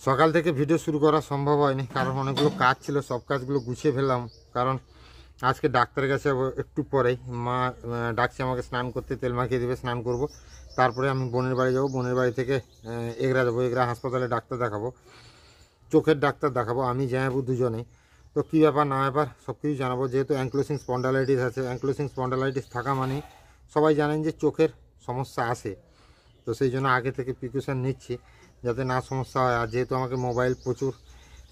সকাল থেকে ভিডিও শুরু করা সম্ভব হয়নি, কারণ অনেকগুলো কাজ ছিল, সব কাজগুলো গুছিয়ে ফেললাম। কারণ আজকে ডাক্তারের কাছে একটু পরেই মা ডাকছে আমাকে স্নান করতে, তেল মাখিয়ে দেবে, স্নান করব। তারপরে আমি বোনের বাড়ি যাব, বোনের বাড়ি থেকে এগরা যাবো, এগরা হাসপাতালে ডাক্তার দেখাবো, চোখের ডাক্তার দেখাবো, আমি জানাবো দুজনেই। তো কী ব্যাপার না ব্যাপার সব কিছু জানাবো। যেহেতু অ্যাঙ্কলোসিং স্পন্ডালাইটিস আছে, অ্যাঙ্কলোসিং স্পন্ডালাইটিস থাকা মানে সবাই জানেন যে চোখের সমস্যা আসে। তো সেই জন্য আগে থেকে প্রিকশন নিচ্ছি যাতে না সমস্যা হয়। আর যেহেতু আমাকে মোবাইল প্রচুর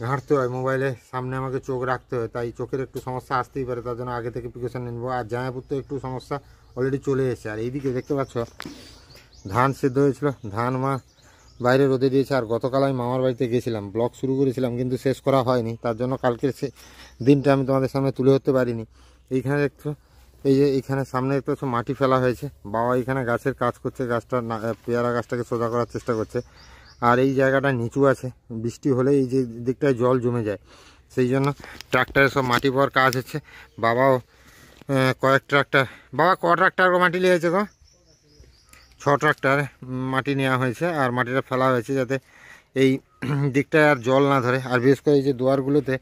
ঘাঁটতে হয়, মোবাইলের সামনে আমাকে চোখ রাখতে হয়, তাই চোখের একটু সমস্যা আসতেই পারে, তার জন্য আগে থেকে প্রিকশন নেবো। আর জামাইপুর তো একটু সমস্যা অলরেডি চলে এসেছে। আর এইদিকে দেখতে পাচ্ছ ধান সেদ্ধ হয়েছিল, ধান মা বাইরে রোদে দিয়েছে। আর গতকাল আমি মামার বাড়িতে গেছিলাম, ব্লগ শুরু করেছিলাম কিন্তু শেষ করা হয়নি, তার জন্য কালকের দিনটা আমি তোমাদের সামনে তুলে ধরতে পারিনি। এইখানে দেখছো, এই যে এইখানে সামনে একটু মাটি ফেলা হয়েছে, বাবা এইখানে গাছের কাজ করছে, গাছটা পেয়ারা গাছটাকে সোজা করার চেষ্টা করছে। আর এই জায়গাটা নিচু আছে, বৃষ্টি হলে এই যে দিকটায় জল জমে যায়, সেই জন্য ট্রাক্টরে সব মাটি পাওয়ার কাজ হচ্ছে। বাবাও কয়েক ট্রাক্টর, বাবা ক ট্রাক্টর মাটি নিয়েছে গো? 6 ট্রাক্টর মাটি নেওয়া হয়েছে। আর মাটিটা ফেলা হয়েছে যাতে এই দিকটায় আর জল না ধরে। আর বিশেষ করে এই যে দুয়ারগুলোতে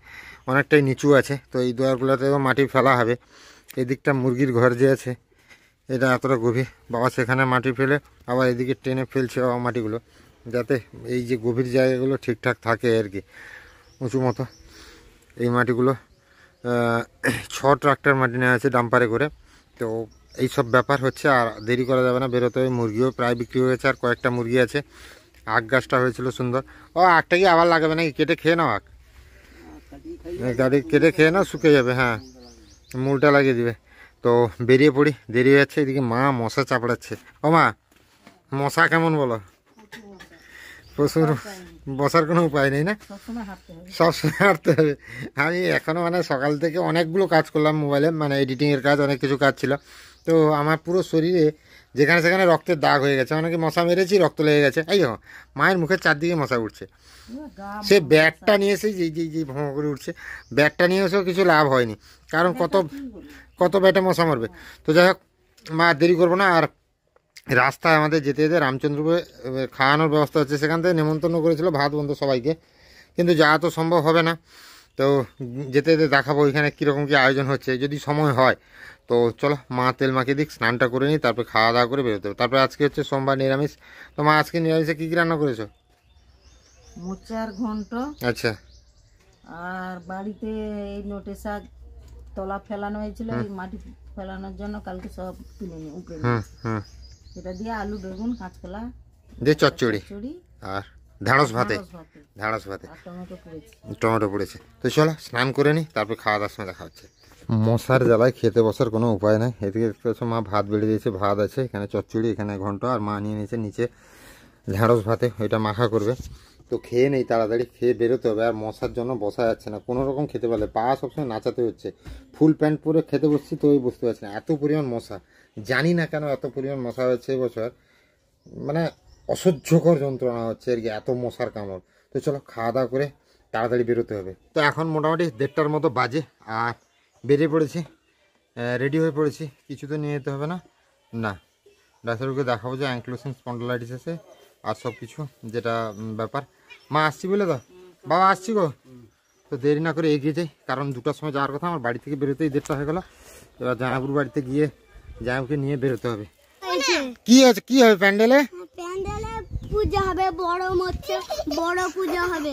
অনেকটাই নিচু আছে, তো এই দুয়ারগুলোতেও মাটি ফেলা হবে। এই দিকটা মুরগির ঘর যে আছে এটা এতটা গভীর, বাবা সেখানে মাটি ফেলে আবার এদিকে টেনে ফেলছে বাবা মাটিগুলো, যাতে এই যে গভীর জায়গাগুলো ঠিকঠাক থাকে আর কি, উঁচু মতো। এই মাটিগুলো 6 ট্রাক্টর মাটি নেওয়া আছে ডাম্পারে করে। তো এই সব ব্যাপার হচ্ছে, আর দেরি করা যাবে না, বেরোতে হবে। মুরগিও প্রায় বিক্রি হয়ে গেছে, আর কয়েকটা মুরগি আছে। আখ গাছটা হয়েছিল সুন্দর। ও আখটা কি আবার লাগাবে নাকি? কেটে খেয়ে নাও আখ, গাড়ি কেটে খেয়ে নাও, শুকিয়ে যাবে। হ্যাঁ, মূলটা লাগিয়ে দিবে। তো বেরিয়ে পড়ি, দেরি হয়ে যাচ্ছে। এদিকে মা মশা চাপড়াচ্ছে। ও মা, মশা কেমন বলো? প্রচুর, বসার কোনো উপায় নেই না, সবসময় হাঁটতে হবে। আমি এখনও মানে সকাল থেকে অনেকগুলো কাজ করলাম মোবাইলে, মানে এডিটিংয়ের কাজ, অনেক কিছু কাজ ছিল। তো আমার পুরো শরীরে যেখানে সেখানে রক্তের দাগ হয়ে গেছে, অনেকে মশা মেরেছি, রক্ত লেগে গেছে। এই মায়ের মুখের চারদিকে মশা উঠছে। সে ব্যাগটা নিয়ে এসেই যেই ভোঁ করে উঠছে, ব্যাগটা নিয়ে এসেও কিছু লাভ হয়নি, কারণ কত ব্যাটে মশা মরবে। তো যাই হোক, মা দেরি করবো না। আর রাস্তায় আমাদের যেতে যেতে রামচন্দ্রপুরে খাওয়ানোর ব্যবস্থা হচ্ছে, সেখান থেকে নেমন্তন্ন করেছিল ভাত বন্ধু সবাইকে, কিন্তু যাওয়া তো সম্ভব হবে না। তো যেতে যেতে দেখাবো ওইখানে কীরকম কী আয়োজন হচ্ছে, যদি সময় হয়। তো চলো, মা তেল মাখিয়ে দিক, স্নানটা করে নিই, তারপরে খাওয়া দাওয়া করে বেরোতে হবে। তারপরে আজকে হচ্ছে সোমবার, নিরামিষ। তো মা আজকে নিরামিষে কী কী রান্না করেছো? মোচার ঘন্ট। আচ্ছা। আর বাড়িতে এই নোটে শাক তলা ফেলানো হয়েছিল, এই মাটি ফেলানোর জন্য কালকে সব তুলে নিয়ে উপরে সেটা দিয়ে আলু, বেগুন, কাঁচকলা দিয়ে চচ্চড়ি আর ঢ্যাঁড়স ভাতে, টমেটো পড়েছে। তো চলো স্নান করে নিই, তারপর খাওয়া দাওয়ার সময় দেখা হচ্ছে। মশার জ্বালায় খেতে বসার কোনো উপায় নাই। এদিকে মা ভাত বেড়ে দিয়েছে, ভাত আছে, এখানে চচ্চড়ি, এখানে ঘন্ট, আর মা নিয়ে নিয়েছে নিচে ঢ্যাঁড়স ভাতে, ওইটা মাখা করবে। তো খেয়ে নেই, তাড়াতাড়ি খেয়ে বেরোতে হবে। আর মশার জন্য বসা যাচ্ছে না, কোনো রকম খেতে পারলে পা সবসময় নাচাতে হচ্ছে। ফুল প্যান্ট পরে খেতে বসছি, তো ওই বুঝতে পারছি না এত পরিমাণ মশা। জানি না কেন এত পরিমাণ মশা হচ্ছে এবছর, মানে অসহ্যকর যন্ত্রণা হচ্ছে আর কি, এত মশার কামড়। তো চলো খাওয়া দাওয়া করে তাড়াতাড়ি বেরোতে হবে। তো এখন মোটামুটি 1:30টার মতো বাজে, আর বেরিয়ে পড়েছি, রেডি হয়ে পড়েছি। কিছু তো নিয়ে যেতে হবে না, ডাক্তারকে দেখাবো যে অ্যাঙ্কলোসিং স্পন্ডালাইটিস আছে আর সব কিছু যেটা ব্যাপার। মা আসছি বলে তো, বাবা আসছি গো। তো দেরি না করে এগিয়ে যাই, কারণ 2টার সময় যাওয়ার কথা, আমার বাড়ি থেকে বেরোতেই 1:30টা হয়ে গেল। এবার জামাইপুর বাড়িতে গিয়ে জামাইকে নিয়ে বেরোতে হবে। কি আছে, কি হবে প্যান্ডেলে? পূজা হবে, বড় পূজা হবে।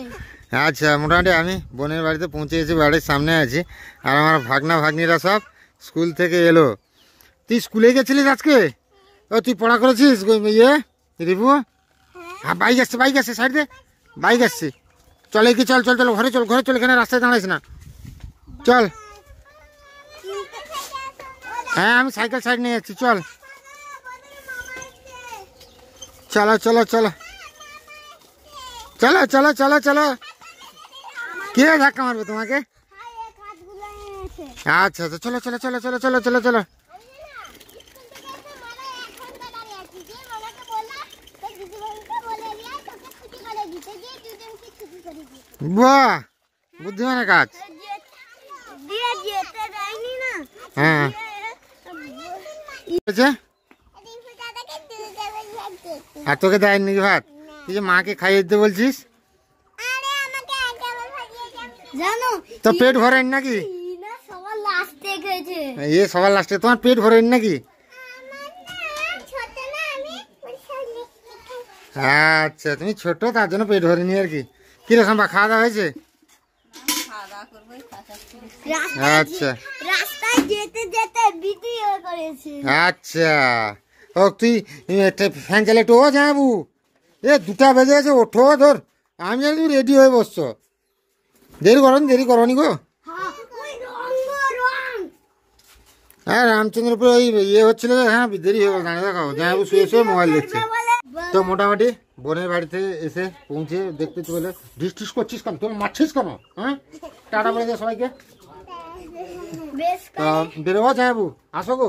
আচ্ছা, মোটামুটি আমি বোনের বাড়িতে পৌঁছে গেছি, বাড়ির সামনে আছি। আর আমার ভাগনা ভাগ্নিরা সব স্কুল থেকে এলো। তুই স্কুলে গেছিলিস আজকে? ও তুই পড়া করেছিস ইয়ে রিপু? হ্যাঁ, বাইক আসছে সাইড দে, বাইক আসছে। চল এগিয়ে চল, ঘরে চল, এখানে রাস্তায় দাঁড়াইস না, চল। হ্যাঁ, আমি সাইকেল সাইড নিয়ে যাচ্ছি, চল। চলো। কে ধাক্কা মারবে তোমাকে? আচ্ছা, চলো। বাহ, বুদ্ধিমানের কাজ। হ্যাঁ, আর তোকে দেয়নি ভাত? তুই যে মাকে খাইয়ে দিতে বলছিস? জানো তো পেট ভরেন নাকি? না সবার লাস্টে গেছে এ সবার লাস্টে তোমার পেট ভরেন নাকি? ছোট না আমি আচ্ছা তুমি ছোট তার জন্য পেট ভরেনি আর কি। কিরকম বা খাওয়া দাওয়া হয়েছে? আচ্ছা রাস্তায় যেতে যেতে ভিডিও করেছি। আচ্ছা ও তুই ফ্যান চালে একটু ও যাবু, এ 2টা বেজে গেছে, ওঠো ধর। আমি জানি তুমি রেডি হয়ে বসছো, দেরি করনি গো। হ্যাঁ ওই রং হ্যাঁ রামচন্দ্রপুর ওই ইয়ে হচ্ছিল, হ্যাঁ দেরি হয়ে গেল। দাঁড়িয়ে দেখো যাবু শুয়ে মোবাইল দেখছে। তো মোটামুটি বোনের বাড়িতে এসে পৌঁছে দেখতে চলে। ডিস করছিস কেন, তুমি মারছিস কেন? হ্যাঁ টাটা বলে দে সবাইকে। বেশ বেরোবো জামাবু, আসো গো।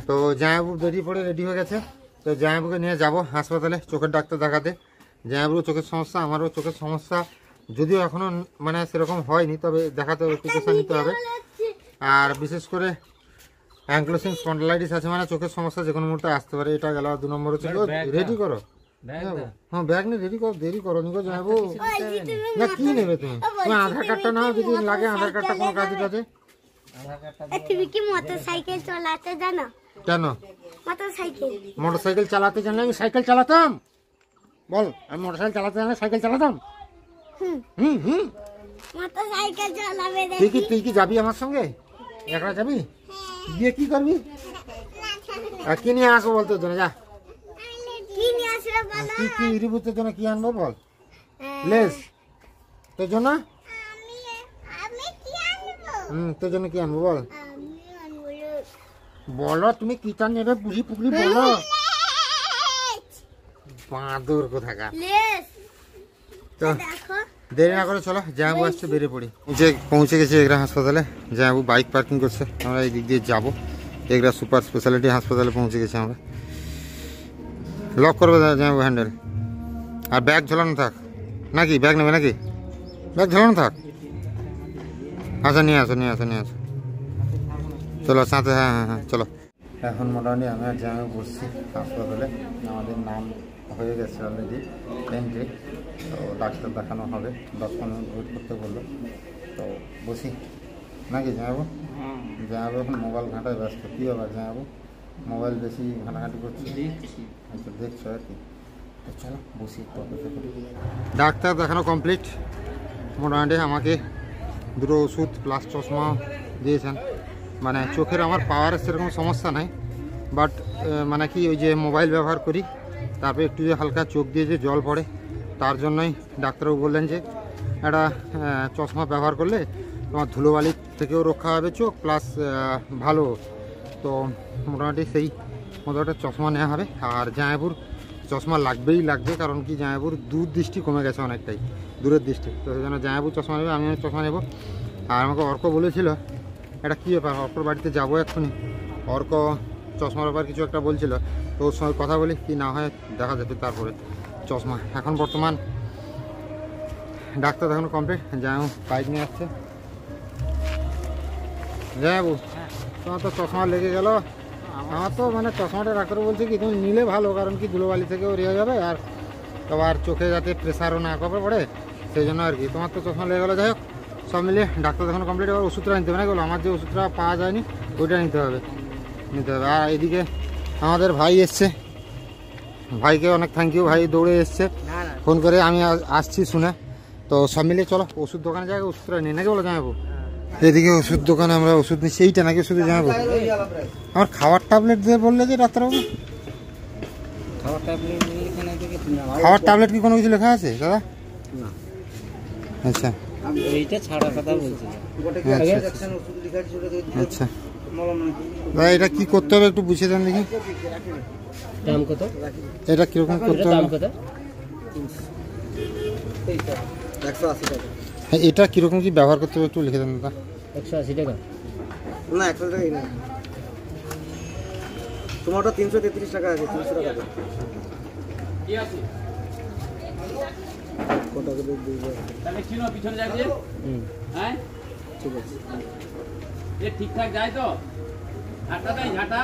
তো জামাবু বেরিয়ে পড়ে রেডি হয়ে গেছে। তো জামাবুকে নিয়ে যাব হাসপাতালে চোখের ডাক্তার দেখাতে। জামাবুরও চোখের সমস্যা, আমারও চোখের সমস্যা, যদিও এখনও মানে সেরকম হয়নি, তবে দেখাতে হবে, প্রিকশন নিতে হবে। আর বিশেষ করে অ্যাঙ্কলোসিং স্পন্ডালাইটিস আছে, মানে চোখের সমস্যা যে কোনো মুহূর্তে আসতে পারে। এটা গেল। 2 নম্বর হচ্ছে রেডি করো। হ্যাঁ ব্যাগ নিয়ে রেডি করো, দেরি করো নিগো জামাবু। না কি নেবে তুমি? তুমি আধার কার্ডটা নাও, যদি লাগে আধার কার্ডটা কোনো কাজে কাজে। তুমি কি মোটরসাইকেল চালাতে জানো? কেন মোটরসাইকেল চালাতে জানলে আমি সাইকেল চালাতাম? বল, আমি মোটরসাইকেল চালাতে জানলে সাইকেল চালাতাম? হুম হুম মোটরসাইকেল চালাবে তুই কি যাবি আমার সঙ্গে? একলা যাবি? গিয়ে কি করবি? আর কি নিয়ে আসবো বলতো জন্য? যা কি নিয়ে আসবে বলো? কি রিবুতের জন্য কি আনবো বল? লেস তোর জন্য? আমি কি আনবো? তোর জন্য কি আনবো বল? আমি আনবো বলো তুমি কি চান নেবে, পুষি পুকুরি বলো। বাঁদর কোথাকার। লেস তো দেখো দেরি না করে চলো, জামাবু আসছে, বেরিয়ে পড়ি। পৌঁছে গেছি এগরা হাসপাতালে। জামাবু বাইক পার্কিং করছে, আমরা এই দিক দিয়ে যাবো। এগরা সুপার স্পেশালিটি হাসপাতালে পৌঁছে গেছি আমরা। লক করবে জামাবু হ্যান্ডেল, আর ব্যাগ ঝোলানো থাক নাকি? ব্যাগ নেবে নাকি? ব্যাগ ঝোলানো থাক। আচ্ছা নিয়ে আসো চলো সাথে। হ্যাঁ চলো। এখন মোটামুটি আমি আর জামাবু বসছি হাসপাতালে। আমাদের নাম হয়ে গেছে অলরেডি এন্ট্রি। তো ডাক্তার দেখানো হবে, 10-15 মিনিট ওয়েট করতে বললো। তো বসি নাকি জামাবু? জামাবু এখন মোবাইল ঘাঁটায় ব্যস্ত। কী ব্যাপার জামাবু, মোবাইল বেশি ঘাঁটাঘাঁটি করছি? আচ্ছা দেখছো আর কি। তো চলো বসি, একটু অপেক্ষা করি। ডাক্তার দেখানো কমপ্লিট। মোটামুটি আমাকে 2টো ওষুধ প্লাস চশমা দিয়েছেন। মানে চোখের আমার পাওয়ারের সেরকম সমস্যা নাই, বাট মানে কি ওই যে মোবাইল ব্যবহার করি, তারপরে একটু যে হালকা চোখ দিয়ে যে জল পড়ে, তার জন্যই ডাক্তারবাবু বললেন যে একটা চশমা ব্যবহার করলে তোমার ধুলোবালির থেকেও রক্ষা হবে চোখ, প্লাস ভালো। তো মোটামুটি সেই মতো একটা চশমা নেওয়া হবে। আর জামাইবুর চশমা লাগবে, কারণ কি জামাইবুর দূর দৃষ্টি কমে গেছে অনেকটাই, দূরের দৃষ্টি। তো সেই জন্য জামাইবুর চশমা নেবে, আমিও চশমা নেব। আর আমাকে অর্ক বলেছিল এটা কী ব্যাপার, অর্কর বাড়িতে যাবো এক্ষুনি। অর্ক চশমার ব্যাপার কিছু একটা বলছিল, তো ওর সঙ্গে কথা বলি, কি না হয় দেখা যাবে। তারপরে চশমা এখন বর্তমান ডাক্তার দেখানো কমপ্লিট। জামাইবু বাইক নিয়ে আসছে। জামাইবু তোমার তো চশমা লেগে গেল। আমার তো মানে চশমাটা ডাক্তার বলছে কি তুমি নিলে ভালো, কারণ কি ধুলোবালি থেকেও রেগে যাবে, আর আবার চোখে যাতে প্রেশারও না কমে পড়ে, সেই জন্য আর কি। তোমার তো চশমা লেগে গেলো। যাই হোক, সব মিলিয়ে ডাক্তার দেখানো কমপ্লিট। এবার ওষুধটা নিতে হবে না, আমার যে ওষুধটা পাওয়া যায়নি ওইটা নিতে হবে। আর এদিকে আমাদের ভাই এসছে, ভাইকে অনেক থ্যাংক ইউ। ভাই দৌড়ে এসছে ফোন করে, আমি আসছি শুনে। তো সব মিলিয়ে চলো ওষুধ দোকানে যাই, ওষুধটা নিয়ে নাকি বলো জামাবু? এদিকে ওষুধ দোকানে আমরা ওষুধ নিচ্ছি। এইটা নাকি ওষুধ জামাবু? আমার খাওয়ার ট্যাবলেট দিয়ে বললে যে ডাক্তারবাবু, খাওয়ার ট্যাবলেট কি কোনো কিছু লেখা আছে দাদা? আচ্ছা এইটা ছাড়া কথা বলছি। আচ্ছা দাদা, এটা কি করতে হবে একটু বুঝিয়ে দেন দেখি। দাম কত? এটা কিরকম করতে দাম হবে? কত? 180 টাকা। হ্যাঁ, এটা কিরকম কি ব্যবহার করতে হবে একটু লিখে দেন দাদা। 180 টাকা। না 100 টাকাই না, তোমারটা 333 টাকা আছে, 300 টাকা আছে। কত করে দিবে? তাহলে কিনো পিছনে যাবে যে? হ্যাঁ ঠিক আছে। এ ঠিকঠাক যায় তো? ঝাঁটা দেয় ঝাঁটা?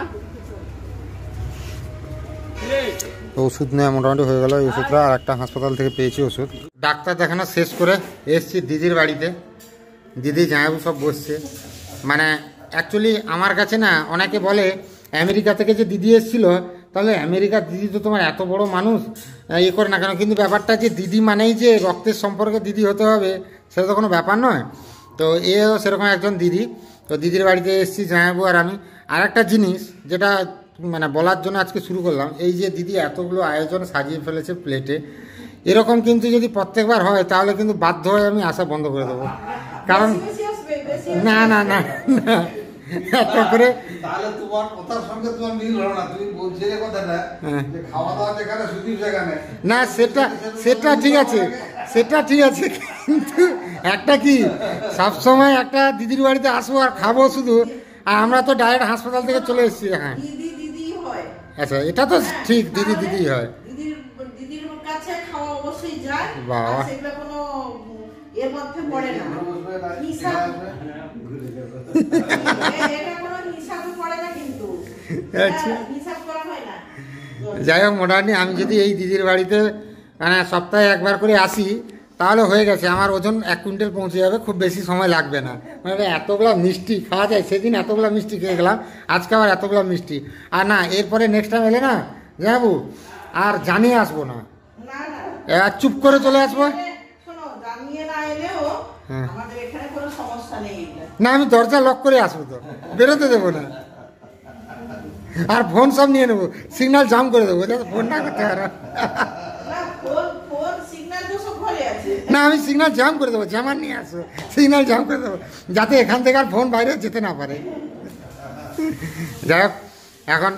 তো ওষুধ নেওয়া মোটামুটি হয়ে গেল। এই ওষুধটা আর একটা হাসপাতাল থেকে পেয়েছি ওষুধ। ডাক্তার দেখানো শেষ করে এসছি দিদির বাড়িতে। দিদি জামাইবু সব বসছে। মানে অ্যাকচুয়ালি আমার কাছে না অনেকে বলে আমেরিকা থেকে যে দিদি এসেছিল, তাহলে আমেরিকার দিদি তো তোমার এত বড় মানুষ ইয়ে করে না কেন, কিন্তু ব্যাপারটা যে দিদি মানেই যে রক্তের সম্পর্কে দিদি হতে হবে সেটা তো কোনো ব্যাপার নয়। তো এও সেরকম একজন দিদি। তো দিদির বাড়িতে এসেছি জামাইবু আর আমি। আর একটা জিনিস যেটা মানে বলার জন্য আজকে শুরু করলাম, এই যে দিদি এতগুলো আয়োজন সাজিয়ে ফেলেছে প্লেটে, এরকম কিন্তু যদি প্রত্যেকবার হয় তাহলে কিন্তু বাধ্য হয়ে আমি আসা বন্ধ করে দেবো। কারণ না না না না এত করে তাহলে তোমার কথার সঙ্গে তোমার মিল হলো না। তুমি বলছিলে কথাটা যে খাওয়া দাওয়া যেখানে সুদীপ যেখানে না, সেটা ঠিক আছে, সেটা ঠিক আছে, কিন্তু একটা কি সবসময় একটা দিদির বাড়িতে আসবো আর খাবো শুধু, আর আমরা তো ডাইরেক্ট হাসপাতাল থেকে চলে এসেছি। হ্যাঁ আচ্ছা, এটা তো ঠিক, দিদি হয়। দিদির কাছে খাওয়া অবশ্যই যায়, বাবা। সেগুলো কোনো এর মধ্যে পড়ে না, হিসাব এটা কোনো হিসাবে পড়ে না, কিন্তু আচ্ছা হিসাব করা হয় না। যাই হোক, মোটামুটি আমি যদি এই দিদির বাড়িতে মানে সপ্তাহে একবার করে আসি তাহলে হয়ে গেছে, আমার ওজন 1 কুইন্টাল পৌঁছে যাবে, খুব বেশি সময় লাগবে না। মানে এতগুলো মিষ্টি খাওয়া যায়, সেদিন এতগুলো মিষ্টি খেয়ে গেলাম, আজকে আবার এতগুলো মিষ্টি। আর না, এরপরে নেক্সট টাইম এলে না যাবো আর জানিয়ে আসবো না, চুপ করে চলে আসবো। শোনো, জানিয়ে না এলেও আমাদের এখানে কোনো সমস্যা নেই। না, আমি দরজা লক করে আসবো, তো বেরোতে দেবো না। আর ফোন সব নিয়ে নেবো, সিগন্যাল জাম করে দেবো, যাতে ফোন না করতে পারো। না, আমি সিগন্যাল জাম করে দেবো, জামান নিয়ে আসবো, সিগন্যাল জাম করে দেবো, যাতে এখান থেকে আর ফোন বাইরে যেতে না পারে। যাই হোক, এখন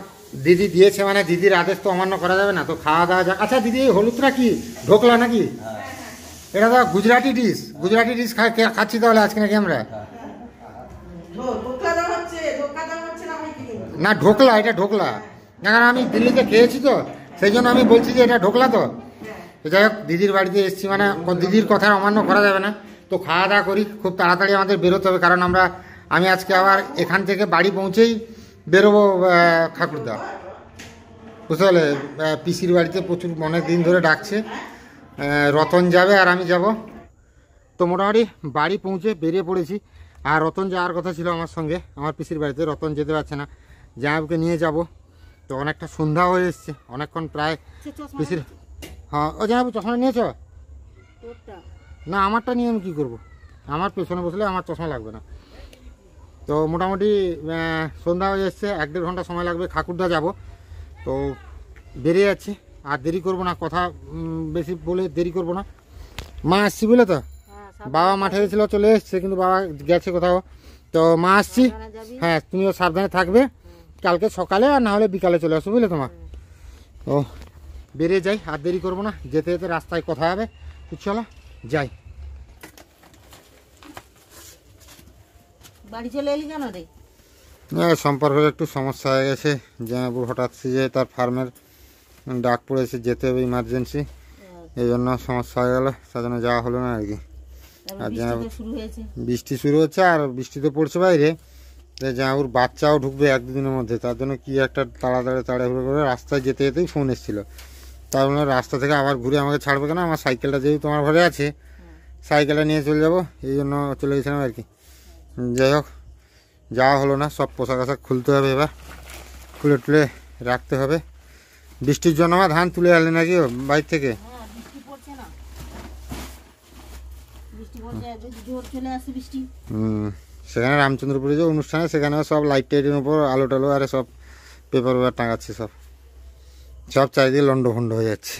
দিদি দিয়েছে মানে দিদির আদেশ তো অমান্য করা যাবে না, তো খাওয়া দাওয়া যাক। আচ্ছা দিদি, এই হলুদটা কি ঢোকলা নাকি? এটা তো গুজরাটি ডিশ খাচ্ছি তাহলে আজকে নাকি আমরা? না ঢোকলা, এটা ঢোকলা। কারণ আমি দিল্লিতে খেয়েছি তো, সেই জন্য আমি বলছি যে এটা ঢোকলা। তো যাই হোক, দিদির বাড়িতে এসেছি মানে দিদির কথা অমান্য করা যাবে না। তো খাওয়া দাওয়া করি, খুব তাড়াতাড়ি আমাদের বেরোতে হবে, কারণ আমি আজকে আবার এখান থেকে বাড়ি পৌঁছেই বেরোবো ঠাকুরদা, বুঝতে পারলে। পিসির বাড়িতে প্রচুর অনেক দিন ধরে ডাকছে, রতন যাবে আর আমি যাব। তো মোটামুটি বাড়ি পৌঁছে বেরিয়ে পড়েছি। আর রতন যাওয়ার কথা ছিল আমার সঙ্গে, আমার পিসির বাড়িতে। রতন যেতে পারছে না, জামাইকে নিয়ে যাব। তো অনেকটা সন্ধ্যা হয়ে এসছে, অনেকক্ষণ প্রায় পিসির। হ্যাঁ, ও জামাইবু চশমা নিয়েছ? না, আমারটা নিয়ে আমি কী করবো, আমার পেছনে বসলে আমার চশমা লাগবে না। তো মোটামুটি সন্ধ্যা হয়ে এসছে, 1-1.5 ঘন্টা সময় লাগবে, ঠাকুরদা যাব। তো বেরিয়ে যাচ্ছি, আর দেরি করবো না, কথা বেশি বলে দেরি করবো না। মা আসছি বলে তো, বাবা মাঠে গেছিলো, চলে এসছে, কিন্তু বাবা গেছে কোথাও। তো মা আসছি, হ্যাঁ তুমিও সাবধানে থাকবে, কালকে সকালে আর না হলে বিকালে চলে আসো, বুঝলে তোমার। ও বেরিয়ে যাই, আর দেরি করবো না, যেতে যেতে রাস্তায় কথা হবে। চলো যাই। বাড়ি চলে এলি কেন রে? সম্পর্কের একটু সমস্যা হয়ে গেছে, জামাইবু হঠাৎ যে তার ফার্মের ডাক পড়েছে, যেতে হবে ইমার্জেন্সি, এই জন্য সমস্যা হয়ে গেল, তার জন্য যাওয়া হলো না আর কি। আর বৃষ্টি শুরু হচ্ছে, আর বৃষ্টি তো পড়ছে বাইরে, জামাইবুর বাচ্চাও ঢুকবে 1-2 দিনের মধ্যে, তার জন্য কি একটা তাড়াহুড়ো করে রাস্তায় যেতে যেতেই ফোন এসেছিল। তার জন্য রাস্তা থেকে আবার ঘুরে আমাকে ছাড়বে কেন, আমার সাইকেলটা যেহেতু তোমার ঘরে আছে, সাইকেলটা নিয়ে চলে যাব, এই জন্য চলে গেছিলাম আর কি। যাই হোক, যাওয়া হলো না, সব পোশাক আশাক খুলতে হবে, এবার খুলে টুলে রাখতে হবে। বৃষ্টির জন্য আমার ধান তুলে আনলে নাকি বাইর থেকে? সেখানে রামচন্দ্রপুরে যে অনুষ্ঠানে, সেখানে সব লাইট টাইটের উপর আলো টালো আর সব পেপার টাঙাচ্ছে, সব চারিদিকে লন্ড ভন্ড হয়ে যাচ্ছে।